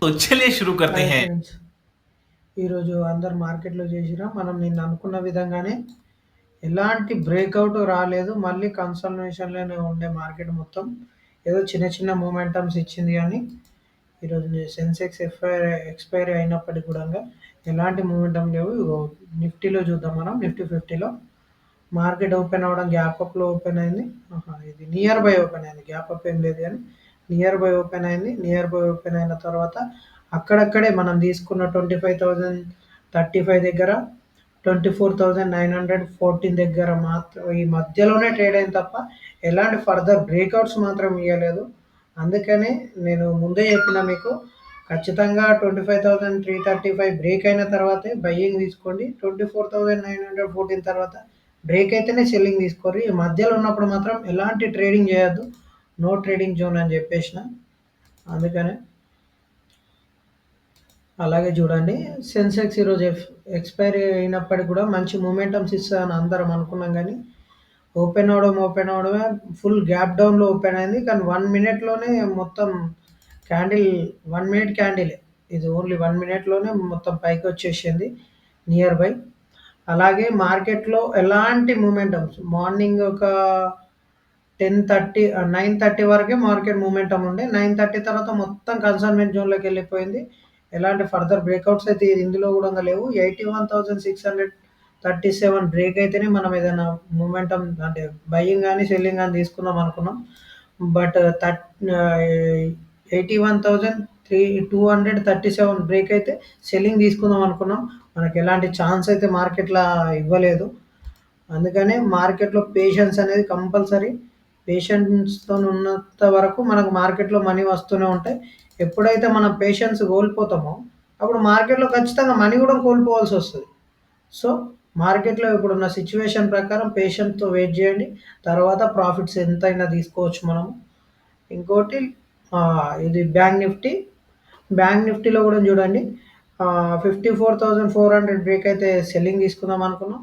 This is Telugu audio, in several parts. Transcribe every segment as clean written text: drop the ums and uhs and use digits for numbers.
तो चलिए शुरू करते హాయ్ हैं। ఫ్రెండ్స్. ఈరోజు అందరు మార్కెట్‌లో చేసిర్రా? మనం నిన్న అనుకున్న విధంగానే ఎలాంటి బ్రేకౌట్ రాలేదు. మళ్ళీ కన్సల్టేషన్‌లోనే ఉండే మార్కెట్ మొత్తం. ఏదో చిన్న చిన్న మొమెంటమ్స్ ఇచ్చింది గానీ, ఈరోజు సెన్సెక్స్ ఎక్స్‌పైరీ అయినప్పటికి కూడంగా ఎలాంటి మొమెంటమ్ లేవు. ఇగో నిఫ్టీలో చూద్దాం మనం. నిఫ్టీ 50లో మార్కెట్ ఓపెన్ అవ్వడం గ్యాప్ అప్‌లో ఓపెన్ అయింది. ఇది నియర్ బై ఓపెన్ అయింది. గ్యాప్ అప్ ఏం లేదు గానీ నియర్ బై ఓపెన్ అయింది. నియర్ బై ఓపెన్ అయిన తర్వాత అక్కడక్కడే మనం తీసుకున్న 25,035 దగ్గర, 24,914 దగ్గర మాత్రం ఈ మధ్యలోనే ట్రేడ్ అయింది తప్ప ఎలాంటి ఫర్దర్ బ్రేక్అవుట్స్ మాత్రం ఇయ్యలేదు. అందుకనే నేను ముందే చెప్పిన మీకు ఖచ్చితంగా 25,335 బ్రేక్ అయిన తర్వాతే బయ్యింగ్ తీసుకోండి. 24,914 తర్వాత బ్రేక్ అయితేనే సెల్లింగ్ తీసుకోర్రి. ఈ మధ్యలో ఉన్నప్పుడు మాత్రం ఎలాంటి ట్రేడింగ్ చేయొద్దు. నో ట్రేడింగ్ జోన్ అని చెప్పేసిన. అందుకనే అలాగే చూడండి. సెన్సెక్స్ ఈరోజు ఎక్స్‌పైరీ అయినప్పటికి కూడా మంచి మొమెంటమ్స్ ఇస్తదని అందరం అనుకున్నాం గానీ, ఓపెన్ అవ్వడమే ఫుల్ గ్యాప్ డౌన్‌లో ఓపెన్ అయింది. కానీ 1 మినిట్‌లోనే మొత్తం క్యాండిల్ 1 మినిట్ క్యాండిలే. ఇది ఓన్లీ 1 మినిట్‌లోనే మొత్తం పైకొచ్చేసింది నియర్ బై. అలాగే మార్కెట్‌లో ఎలాంటి మొమెంటమ్స్ మార్నింగ్ ఒక 9:30 వరకే మార్కెట్ మొమెంటమ్ ఉండే. 9:30 తర్వాత మొత్తం కన్సైన్‌మెంట్ జోన్‌లోకెళ్ళిపోయింది. ఎలాంటి ఫర్దర్ బ్రేకౌట్స్ అయితే ఇందులో గూడంగా లేవు. 81,637 బ్రేక్ అయితేనే మనం ఏదైనా మొమెంటమ్ అంటే బయింగ్ గాని, సెల్లింగ్ గాని తీసుకుందాం అనుకున్నాం. బట్ ఆహ్, 81,237 బ్రేక్ అయితే సెల్లింగ్ తీసుకుందాం అనుకున్నాం. మనకెలాంటి ఛాన్స్ అయితే మార్కెట్‌ల ఇవ్వలేదు. అందుకనే మార్కెట్‌లో పేషెన్స్ అనేది కంపల్సరీ. పేషెన్స్‌తోని ఉన్నంత వరకు మనకు మార్కెట్‌లో మనీ వస్తూనే ఉంటాయి. ఎప్పుడైతే మనం పేషెన్స్ కోల్పోతామో, అప్పుడు మార్కెట్‌లో ఖచ్చితంగా మనీ గూడా కోల్పోవాల్సొస్తది. సో, మార్కెట్‌లో ఇప్పుడున్న సిట్యుయేషన్ ప్రకారం పేషెన్స్‌తో వెయిట్ జేయండి. తర్వాత ప్రాఫిట్స్ ఎంతైనా తీసుకోవచ్చు మనము. ఇంకోటి ఇది బ్యాంక్ నిఫ్టీ. బ్యాంక్ నిఫ్టీలో గూడా చూడండి. 54,400 బ్రేక్ అయితే సెల్లింగ్ తీసుకుందాం అనుకున్నాం.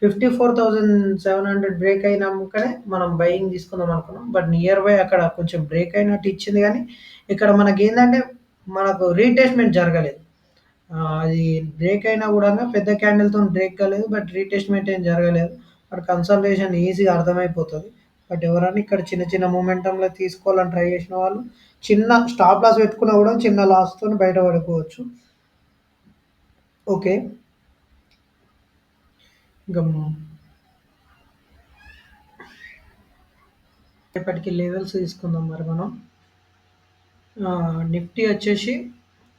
54,700 బ్రేక్ అయినంకనే మనం బయింగ్ తీసుకుందాం అనుకున్నాం. బట్ నియర్ బై అక్కడ కొంచెం బ్రేక్ అయినట్టు ఇచ్చింది గానీ, ఇక్కడ మనకేందంటే మనకు రీటెస్ట్‌మెంట్ జరగలేదు. అది బ్రేక్ అయినా గూడంగా పెద్ద క్యాండిల్‌తోని బ్రేక్ కాలేదు. బట్ రీటెస్ట్‌మెంట్ ఏం జరగలేదు. బట్ కన్సల్టేషన్ ఈజీగా అర్థమైపోతది. బట్ ఎవరైనా ఇక్కడ చిన్న చిన్న మొమెంటమ్‌లో తీసుకోవాలని ట్రై చేసిన వాళ్ళు చిన్న స్టాప్ లాస్ పెట్టుకున్నా గూడా చిన్న లాస్‌తోని బయట పడిపోవచ్చు. ఓకే. ఇంక రేపటికి లెవెల్స్ తీసుకుందాం మరి మనం. నిఫ్టీ వచ్చేసి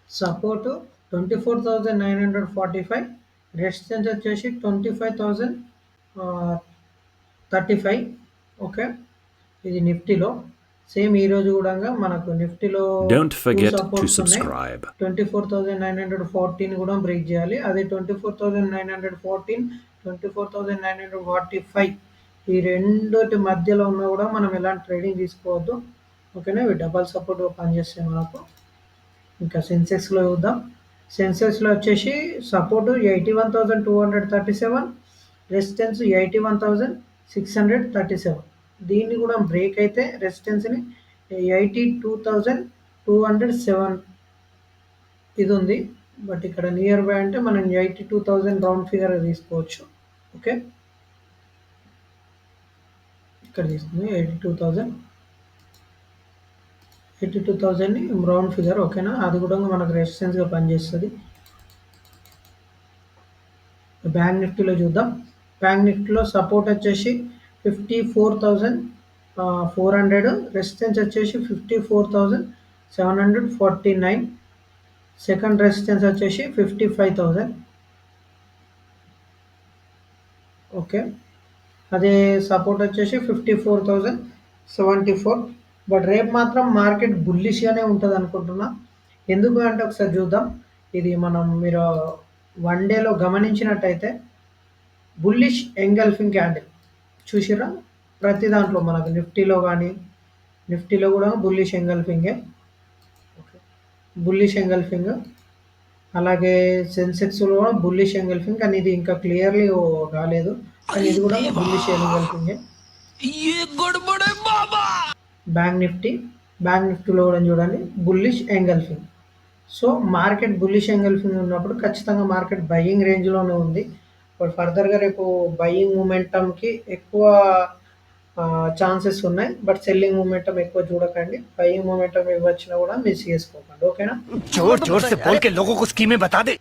సపోర్ట్ 24,945, రెసిస్టెన్స్ వచ్చేసి 25,035. ఓకే. ఇది నిఫ్టీలో. సేమ్ ఈరోజు గూడంగా మనకు నిఫ్టీలో Don't 2 forget to సపోర్ట్స్ ఉన్నాయి. subscribe. 24,914 గూడా బ్రేక్ జేయాలి. అదే 24,914, 24,945 ఈ రెండిటి మధ్యలో ఉన్నా గూడా మనం ఎలాంటి ట్రేడింగ్ తీసుకోవద్దు. ఓకేనా. ఇవి డబల్ సపోర్ట్‌గా పనిచేస్తాయి మనకు. ఇంకా సెన్సెక్స్‌లో చూద్దాం. సెన్సెక్స్‌లో వచ్చేసి సపోర్ట్ 81,237, రెసిస్టెన్స్ 81,637. దీన్ని కూడా బ్రేక్ అయితే రెసిస్టెన్స్‌ని 82,207 ఇది ఉంది. బట్ ఇక్కడ నియర్ బై అంటే మనం 82,000 రౌండ్ ఫిగర్ తీసుకోవచ్చు. ఓకే. ఇక్కడ తీసుకుంది 82,000ని రౌండ్ ఫిగర్. ఓకేనా. అది కూడా మనకు రెసిస్టెన్స్‌గా పనిచేస్తది. బ్యాంక్ నిఫ్టీలో చూద్దాం. బ్యాంక్ నిఫ్టీలో సపోర్ట్ వచ్చేసి 54,400, రెసిస్టెన్స్ వచ్చేసి 54,749. సెకండ్ రెసిస్టెన్స్ వచ్చేసి 55,000. ఓకే. అదే సపోర్ట్ వచ్చేసి 54,074. బట్ రేపు మాత్రం మార్కెట్ బుల్లిష్‌గానే ఉంటది అనుకుంటున్నా. ఎందుకు అంటే ఒకసారి చూద్దాం. ఇది మీరు 1 డేలో గమనించినట్టయితే బుల్లిష్ ఎంగల్ఫింగ్ క్యాండిల్ చూసిర్రా? ప్రతి దాంట్లో మనకు నిఫ్టీలో కూడా బుల్లిష్ ఎంగల్ఫింగే. ఓకే. Bullish engulfing. అలాగే సెన్సెక్స్‌లో కూడా బుల్లిష్ ఎంగల్ఫింగ్. కానీ ఇది ఇంకా క్లియర్‌లీ రాలేదు. కానీ ఇది కూడా బుల్లిష్ ఎంగల్ఫింగే. బ్యాంక్ నిఫ్టీలో కూడా చూడండి bullish engulfing. So, market bullish engulfing ఉన్నప్పుడు ఖచ్చితంగా మార్కెట్ బయింగ్ రేంజ్‌లోనే ఉంది. బట్ ఫర్దర్‌గా రేపు బయింగ్ మొమెంటమ్‌కి ఎక్కువ ఛాన్సెస్ ఉన్నాయి. బట్ సెల్లింగ్ మొమెంటమ్ ఎక్కువ చూడకండి. బయింగ్ మొమెంటమ్ ఇవ్వొచ్చినా కూడా మిస్ చేసుకోకండి. ఓకేనా? जोर जोर से बोल के लोगों को स्कीमें बता दे।